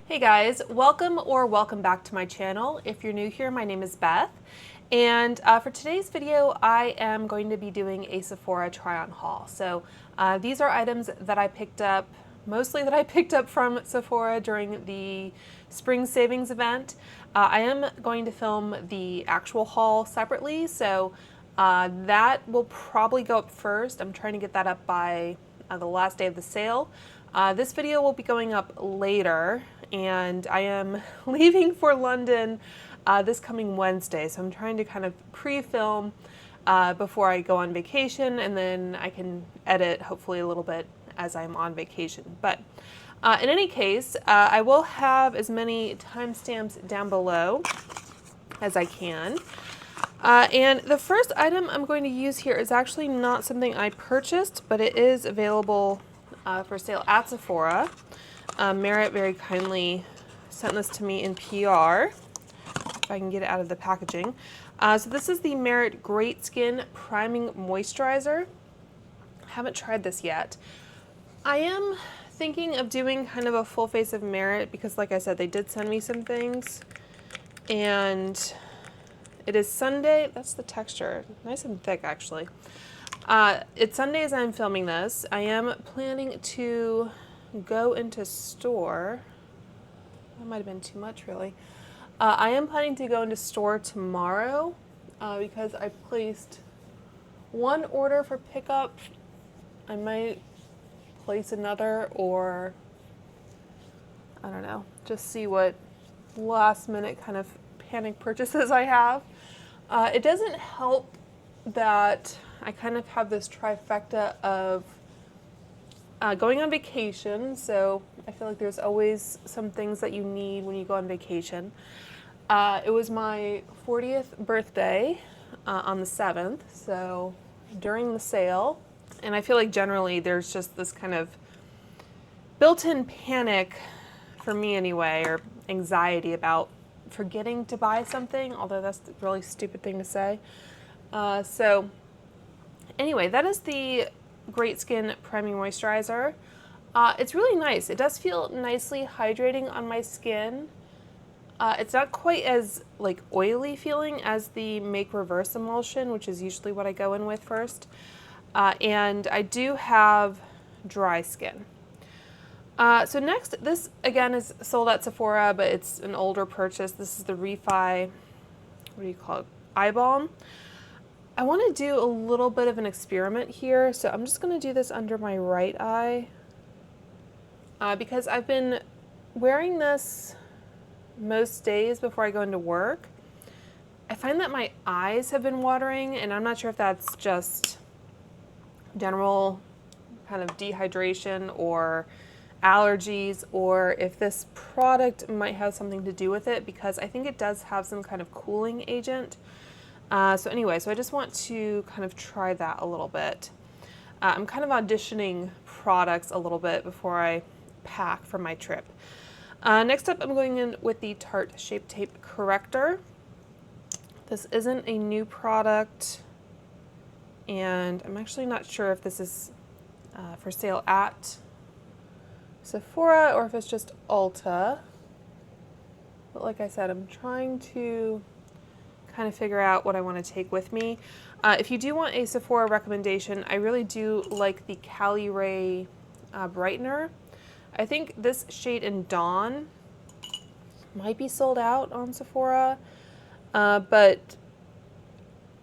Hey guys, welcome back to my channel. If you're new here, my name is Beth, and for today's video I am going to be doing a Sephora try-on haul. So these are items that I picked up, mostly that I picked up from Sephora during the spring savings event. I am going to film the actual haul separately, so that will probably go up first. I'm trying to get that up by the last day of the sale. This video will be going up later, and I am leaving for London this coming Wednesday, so I'm trying to kind of pre-film before I go on vacation, and then I can edit hopefully a little bit as I'm on vacation. But in any case, I will have as many timestamps down below as I can. And the first item I'm going to use here is actually not something I purchased, but it is available for sale at Sephora. Merit very kindly sent this to me in PR, if I can get it out of the packaging. So this is the Merit Great Skin Priming Moisturizer. Haven't tried this yet. I am thinking of doing kind of a full face of Merit because, like I said, they did send me some things. And it is Sunday. That's the texture. Nice and thick, actually. It's Sunday as I'm filming this. I am planning to go into store. That might have been too much, really. I am planning to go into store tomorrow because I placed one order for pickup. I might place another, or I don't know, just see what last minute kind of panic purchases I have. It doesn't help that I kind of have this trifecta of going on vacation, so I feel like there's always some things that you need when you go on vacation. It was my 40th birthday on the 7th, so during the sale, and I feel like generally there's just this kind of built-in panic, for me anyway, or anxiety about forgetting to buy something, although that's a really stupid thing to say. So anyway, that is the Great Skin Priming Moisturizer. It's really nice. It does feel nicely hydrating on my skin. It's not quite as like oily feeling as the Make Reverse Emulsion, which is usually what I go in with first. And I do have dry skin. So next, this again is sold at Sephora, but it's an older purchase. This is the Refy, what do you call it, eye balm. I want to do a little bit of an experiment here, so I'm just going to do this under my right eye because I've been wearing this most days before I go into work. I find that my eyes have been watering, and I'm not sure if that's just general kind of dehydration or allergies, or if this product might have something to do with it, because I think it does have some kind of cooling agent. So anyway, so I just want to kind of try that a little bit. I'm kind of auditioning products a little bit before I pack for my trip. Next up, I'm going in with the Tarte Shape Tape Corrector. This isn't a new product, and I'm actually not sure if this is for sale at Sephora or if it's just Ulta. But like I said, I'm trying to kind of figure out what I want to take with me. If you do want a Sephora recommendation, I really do like the Cali Ray brightener. I think this shade in Dawn might be sold out on Sephora, but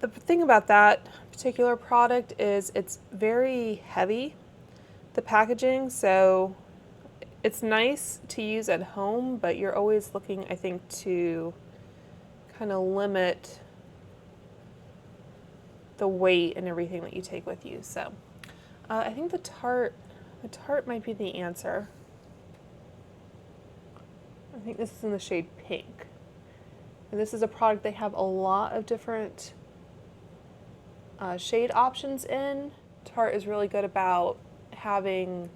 the thing about that particular product is it's very heavy, the packaging, so it's nice to use at home, but you're always looking, I think, to kind of limit the weight and everything that you take with you. So I think the Tarte might be the answer. I think this is in the shade Pink. And this is a product they have a lot of different shade options in. Tarte is really good about having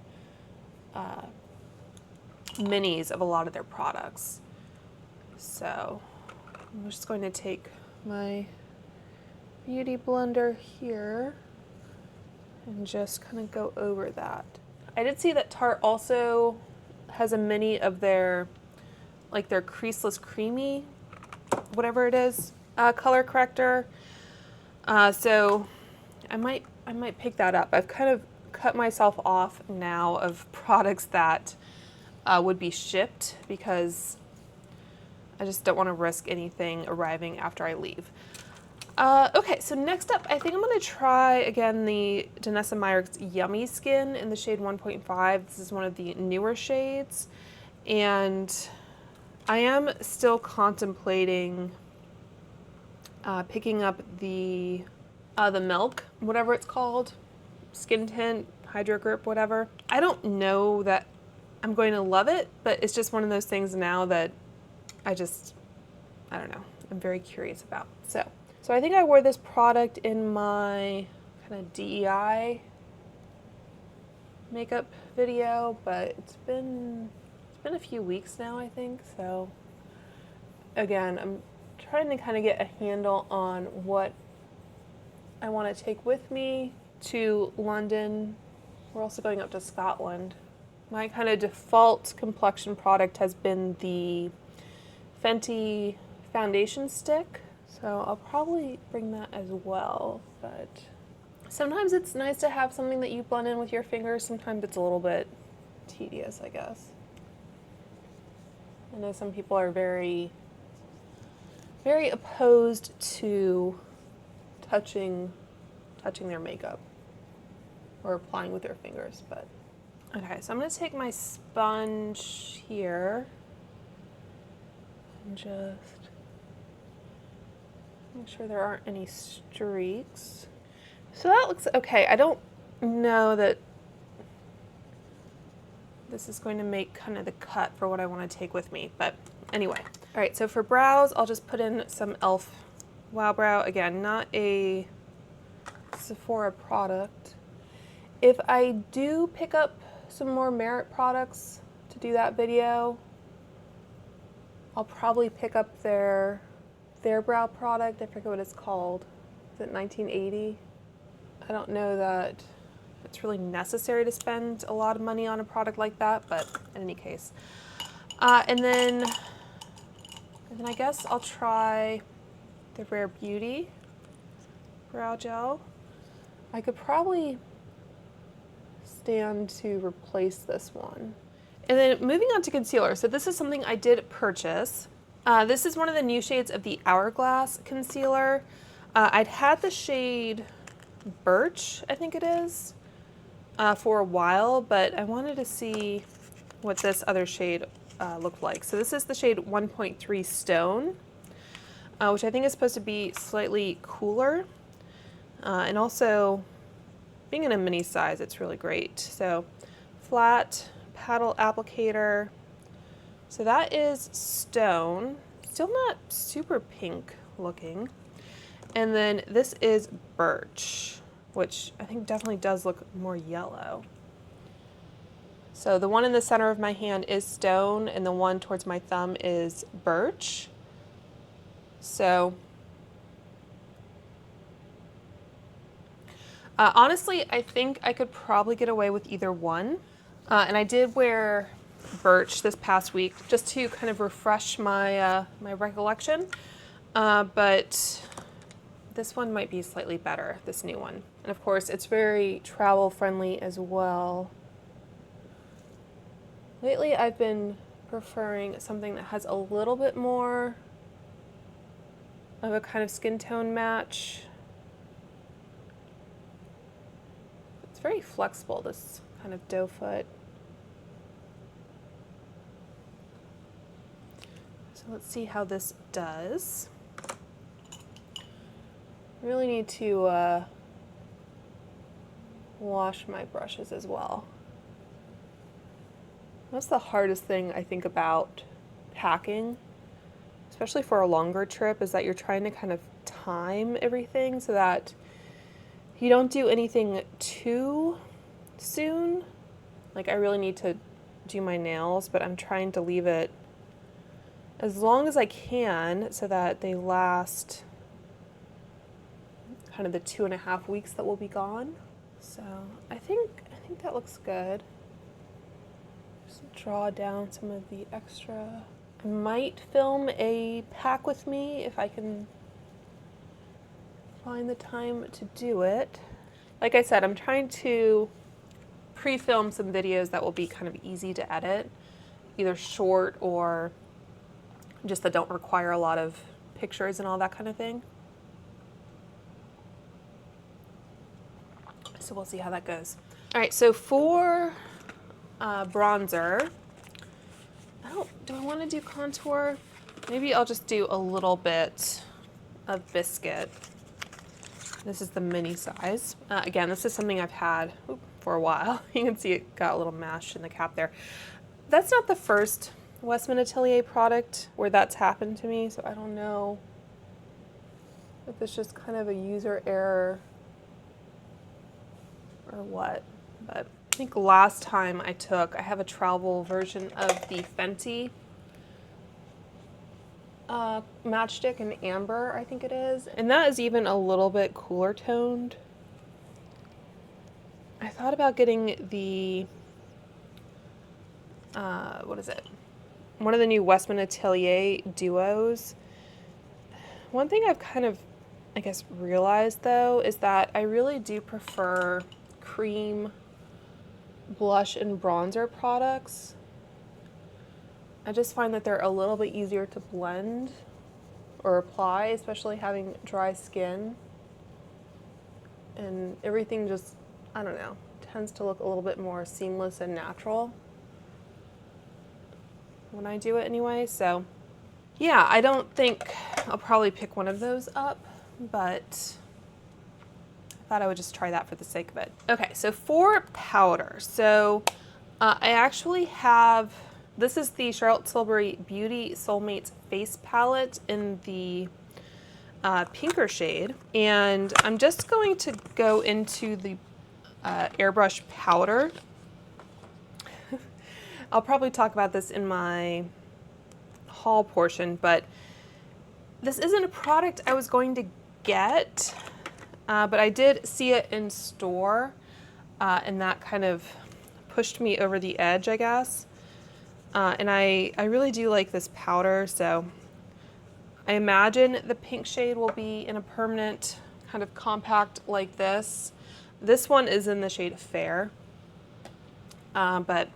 minis of a lot of their products. So I'm just going to take my beauty blender here and just kind of go over that. I did see that Tarte also has a mini of their like their Creaseless Creamy, whatever it is, color corrector. So I might pick that up. I've kind of cut myself off now of products that would be shipped because I just don't want to risk anything arriving after I leave. Okay, so next up, I think I'm going to try again the Danessa Myricks Yummy Skin in the shade 1.5. This is one of the newer shades, and I am still contemplating picking up the Milk, whatever it's called, Skin Tint, Hydro Grip, whatever. I don't know that I'm going to love it, but it's just one of those things now that I don't know, I'm very curious about. So I think I wore this product in my kind of DEI makeup video, but it's been a few weeks now, I think. So again, I'm trying to kind of get a handle on what I want to take with me to London. We're also going up to Scotland. My kind of default complexion product has been the Fenty foundation stick. So I'll probably bring that as well, but sometimes it's nice to have something that you blend in with your fingers. Sometimes it's a little bit tedious, I guess. I know some people are very, very opposed to touching their makeup or applying with their fingers, but okay, so I'm going to take my sponge here and just make sure there aren't any streaks. So that looks okay. I don't know that this is going to make kind of the cut for what I want to take with me, but anyway. All right, so for brows, I'll just put in some e.l.f. Wow Brow. Again, not a Sephora product. If I do pick up some more Merit products to do that video, I'll probably pick up their brow product. I forget what it's called. Is it 1980? I don't know that it's really necessary to spend a lot of money on a product like that, but in any case. And then I guess I'll try the Rare Beauty brow gel. I could probably stand to replace this one. And then moving on to concealer. So this is something I did purchase. This is one of the new shades of the Hourglass Concealer. I'd had the shade Birch, I think it is, for a while, but I wanted to see what this other shade looked like. So this is the shade 1.3 Stone, which I think is supposed to be slightly cooler. And also, being in a mini size, it's really great. So flat paddle applicator. So that is Stone, still not super pink looking. And then this is Birch, which I think definitely does look more yellow. So the one in the center of my hand is Stone, and the one towards my thumb is Birch. So honestly, I think I could probably get away with either one. And I did wear Birch this past week just to kind of refresh my my recollection, but this one might be slightly better, this new one. And of course, it's very travel friendly as well. Lately, I've been preferring something that has a little bit more of a kind of skin tone match. It's very flexible, this kind of doe foot. So let's see how this does. Really need to wash my brushes as well. That's the hardest thing I think about packing, especially for a longer trip, is that you're trying to kind of time everything so that you don't do anything too soon. Like, I really need to do my nails, but I'm trying to leave it as long as I can so that they last kind of the 2.5 weeks that we'll be gone. So I think that looks good. Just draw down some of the extra I might film a pack with me if I can find the time to do it. Like I said, I'm trying to pre-film some videos that will be kind of easy to edit, either short or just that don't require a lot of pictures and all that kind of thing. So we'll see how that goes. All right, so for bronzer, do I want to do contour? Maybe I'll just do a little bit of Biscuit. This is the mini size. Again, this is something I've had for a while. You can see it got a little mashed in the cap there. That's not the first Westman Atelier product where that's happened to me, so I don't know if it's just kind of a user error or what. But I think last time I have a travel version of the Fenty matchstick in amber, I think it is. And that is even a little bit cooler toned. I thought about getting the, what is it? One of the new Westman Atelier duos. One thing I've kind of, I guess, realized though, is that I really do prefer cream blush and bronzer products. I just find that they're a little bit easier to blend or apply, especially having dry skin. And everything just, I don't know, tends to look a little bit more seamless and natural when I do it anyway. So yeah, I don't think I'll probably pick one of those up, but I thought I would just try that for the sake of it. Okay, so for powder, so I actually have, this is the Charlotte Tilbury Beauty Soulmates Face Palette in the pinker shade. And I'm just going to go into the airbrush powder. I'll probably talk about this in my haul portion, but this isn't a product I was going to get, but I did see it in store, and that kind of pushed me over the edge, I guess. And I really do like this powder, so I imagine the pink shade will be in a permanent kind of compact like this. This one is in the shade Fair, but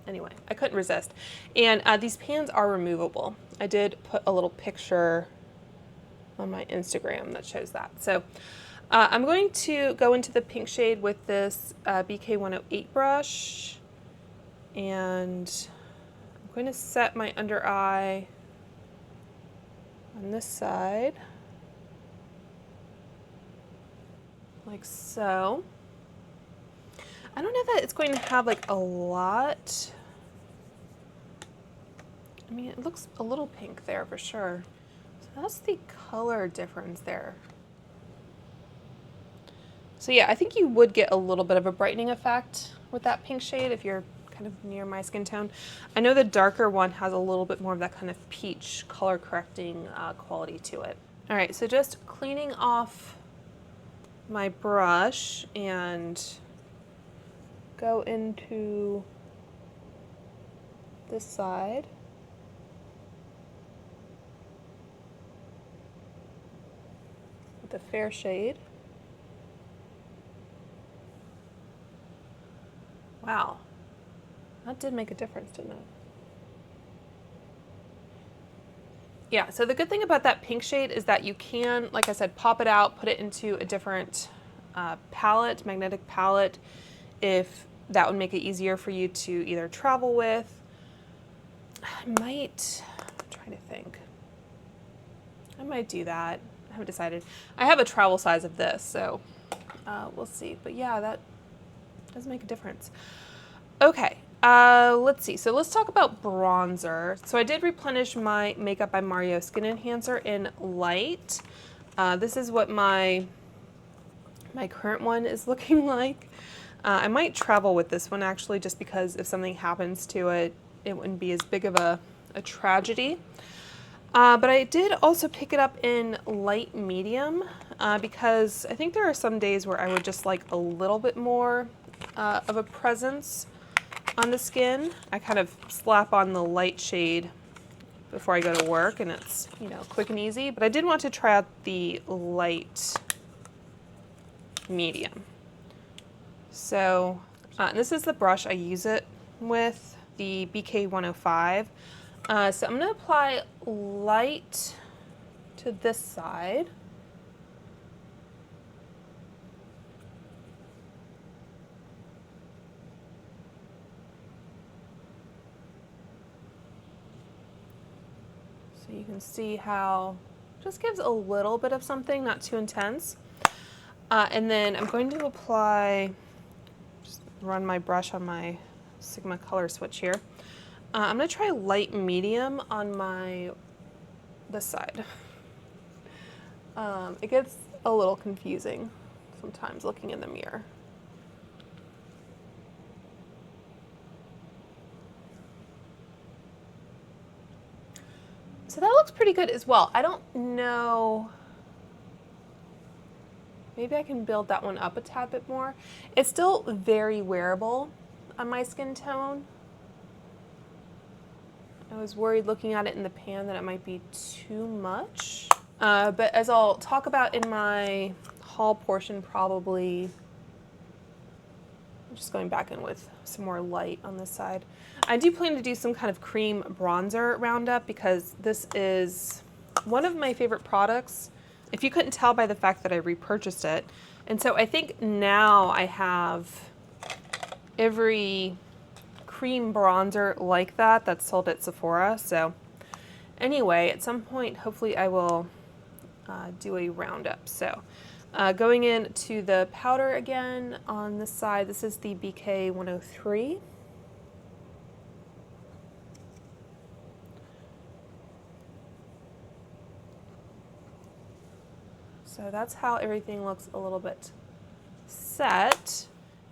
anyway, I couldn't resist. And these pans are removable. I did put a little picture on my Instagram that shows that. So I'm going to go into the pink shade with this BK108 brush, and I'm going to set my under eye on this side, like so. I don't know that it's going to have like a lot. I mean, it looks a little pink there for sure. So that's the color difference there. So yeah, I think you would get a little bit of a brightening effect with that pink shade if you're kind of near my skin tone. I know the darker one has a little bit more of that kind of peach color correcting quality to it. All right, so just cleaning off my brush and go into this side. With the Fair shade. Wow, that did make a difference, didn't it? Yeah, so the good thing about that pink shade is that you can, like I said, pop it out, put it into a different palette, magnetic palette, if that would make it easier for you to either travel with. I'm trying to think. I might do that. I haven't decided. I have a travel size of this, so we'll see. But yeah, that does make a difference. Okay, let's see. So let's talk about bronzer. So I did replenish my Makeup by Mario Skin Enhancer in light. This is what my current one is looking like. I might travel with this one actually, just because if something happens to it, it wouldn't be as big of a tragedy. But I did also pick it up in light medium because I think there are some days where I would just like a little bit more of a presence on the skin. I kind of slap on the light shade before I go to work, and it's, you know, quick and easy. But I did want to try out the light medium. So this is the brush I use it with, the BK105. So I'm going to apply light to this side. So you can see how it just gives a little bit of something, not too intense. And then I'm going to apply, just run my brush on my Sigma color switch here. I'm going to try light medium on this side. It gets a little confusing sometimes looking in the mirror. So that looks pretty good as well. I don't know. Maybe I can build that one up a tad bit more. It's still very wearable on my skin tone. I was worried looking at it in the pan that it might be too much. But as I'll talk about in my haul portion, probably, I'm just going back in with some more light on this side. I do plan to do some kind of cream bronzer roundup because this is one of my favorite products, if you couldn't tell by the fact that I repurchased it. And so I think now I have every cream bronzer like that that's sold at Sephora. So anyway, at some point, hopefully I will do a roundup. So going into the powder again on this side, this is the BK103. So that's how everything looks a little bit set.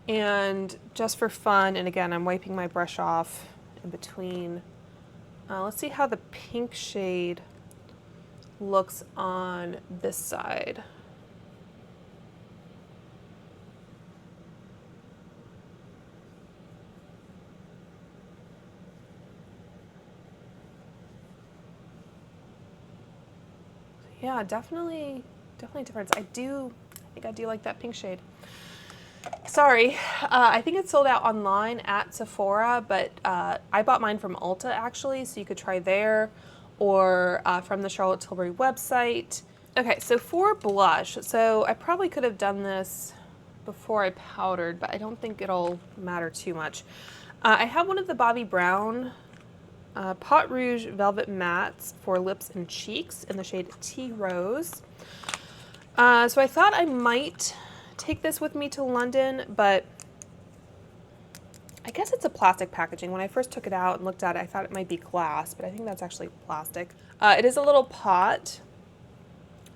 And just for fun, and again, I'm wiping my brush off in between. Let's see how the pink shade looks on this side. Yeah, definitely difference. I think I do like that pink shade. Sorry, I think it's sold out online at Sephora, but I bought mine from Ulta actually, so you could try there, or from the Charlotte Tilbury website. Okay, so for blush, so I probably could have done this before I powdered, but I don't think it'll matter too much. I have one of the Bobbi Brown Pot Rouge Velvet Mattes for lips and cheeks in the shade Tea Rose. So I thought I might take this with me to London, but I guess it's a plastic packaging. When I first took it out and looked at it, I thought it might be glass, but I think that's actually plastic. It is a little pot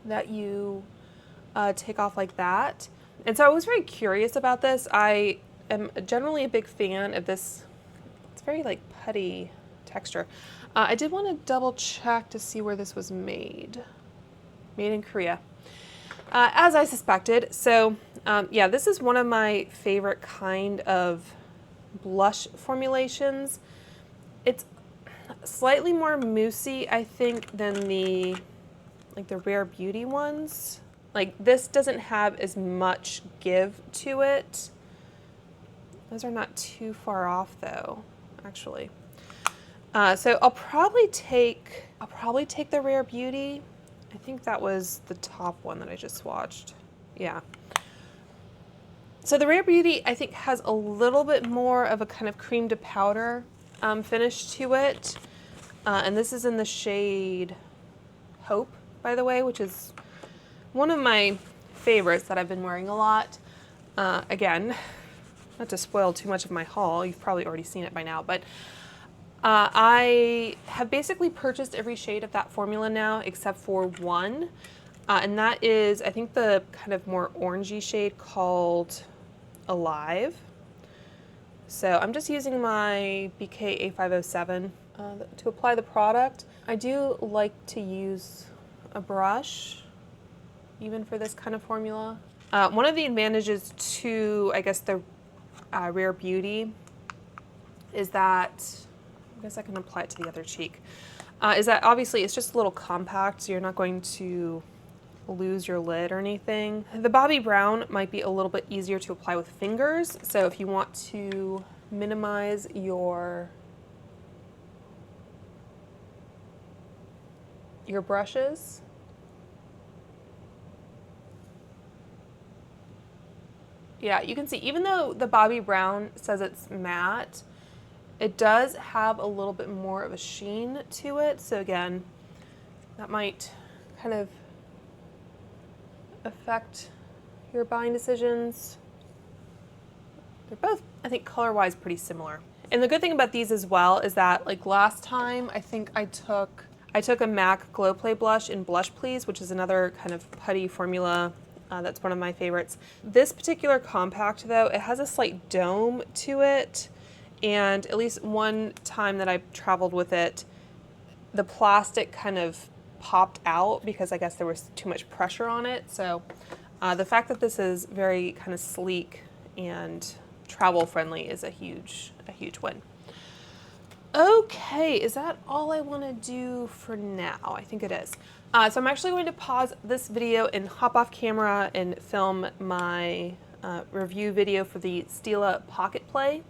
that you take off like that. And so I was very curious about this. I am generally a big fan of this. It's very like putty texture. I did want to double check to see where this was made. Made in Korea. As I suspected. So yeah, this is one of my favorite kind of blush formulations. It's slightly more moussey, I think, than the Rare Beauty ones. Like, this doesn't have as much give to it. Those are not too far off though, actually. So I'll probably take the Rare Beauty. I think that was the top one that I just swatched. Yeah. So the Rare Beauty, I think, has a little bit more of a kind of cream to powder finish to it. And this is in the shade Hope, by the way, which is one of my favorites that I've been wearing a lot. Again, not to spoil too much of my haul, you've probably already seen it by now, but I have basically purchased every shade of that formula now except for one, and that is, I think, the kind of more orangey shade called Alive. So I'm just using my BK A507 to apply the product. I do like to use a brush, even for this kind of formula. One of the advantages to, I guess, the Rare Beauty is that, I guess I can apply it to the other cheek. is that obviously it's just a little compact, so you're not going to lose your lid or anything. The Bobbi Brown might be a little bit easier to apply with fingers, so if you want to minimize your brushes, yeah, you can see even though the Bobbi Brown says it's matte, it does have a little bit more of a sheen to it. So again, that might kind of affect your buying decisions. They're both, I think, color-wise pretty similar. And the good thing about these as well is that, like last time, I think I took a MAC Glow Play blush in Blush Please, which is another kind of putty formula. That's one of my favorites. This particular compact, though, it has a slight dome to it. And at least one time that I traveled with it, the plastic kind of popped out because I guess there was too much pressure on it. So the fact that this is very kind of sleek and travel friendly is a huge win. Okay, is that all I want to do for now? I think it is. So I'm actually going to pause this video and hop off camera and film my review video for the Stila Pocket Play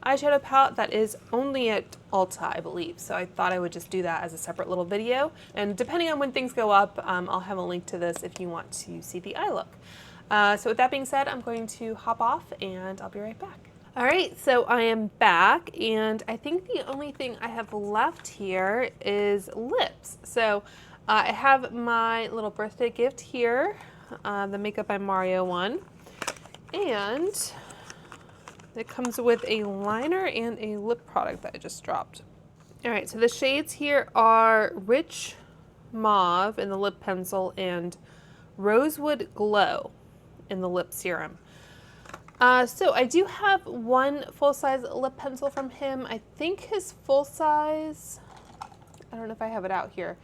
eyeshadow palette that is only at Ulta, I believe. So I thought I would just do that as a separate little video. And depending on when things go up, I'll have a link to this if you want to see the eye look. So with that being said, I'm going to hop off and I'll be right back. All right, so I am back, and I think the only thing I have left here is lips. So I have my little birthday gift here, the Makeup by Mario one, and it comes with a liner and a lip product that I just dropped. All right, so the shades here are Rich Mauve in the lip pencil and Rosewood Glow in the lip serum. So I do have one full-size lip pencil from him. I think his full size, I don't know if I have it out here.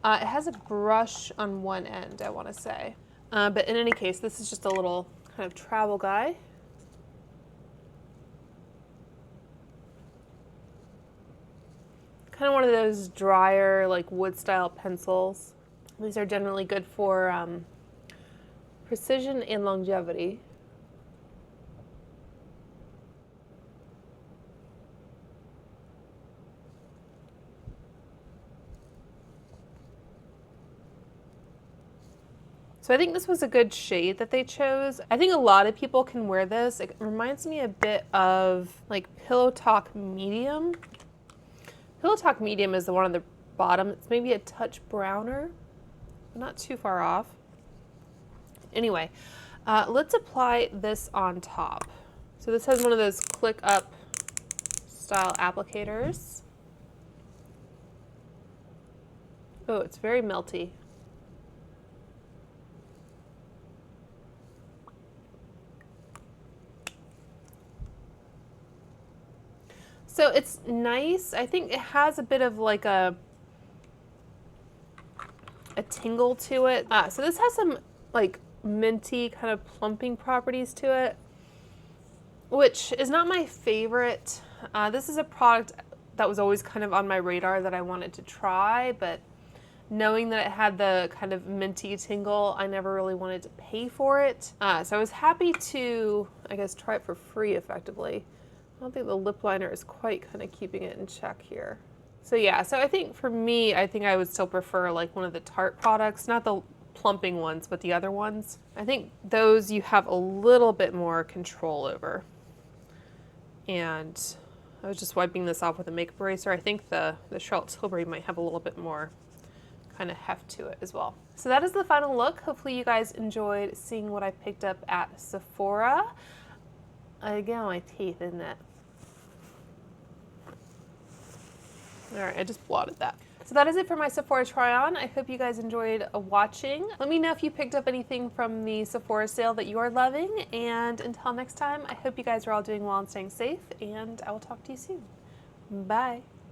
It has a brush on one end, I want to say. But in any case, this is just a little kind of travel guy. Kind of one of those drier, like wood-style pencils. These are generally good for precision and longevity. So I think this was a good shade that they chose. I think a lot of people can wear this. It reminds me a bit of like Pillow Talk Medium. Pillow Talk Medium is the one on the bottom. It's maybe a touch browner, not too far off. Anyway, let's apply this on top. So this has one of those click up style applicators. Oh, it's very melty. So it's nice. I think it has a bit of like a tingle to it. So this has some like minty kind of plumping properties to it, which is not my favorite. This is a product that was always kind of on my radar that I wanted to try, but knowing that it had the kind of minty tingle, I never really wanted to pay for it. So I was happy to, I guess, try it for free effectively. I don't think the lip liner is quite kind of keeping it in check here. So yeah, so I think for me, I think I would still prefer like one of the Tarte products, not the plumping ones, but the other ones. I think those you have a little bit more control over. And I was just wiping this off with a makeup eraser. I think the Charlotte Tilbury might have a little bit more kind of heft to it as well. So that is the final look. Hopefully you guys enjoyed seeing what I picked up at Sephora. Again, my teeth, isn't it? All right, I just blotted that. So that is it for my Sephora try-on. I hope you guys enjoyed watching. Let me know if you picked up anything from the Sephora sale that you are loving. And until next time, I hope you guys are all doing well and staying safe, and I will talk to you soon. Bye.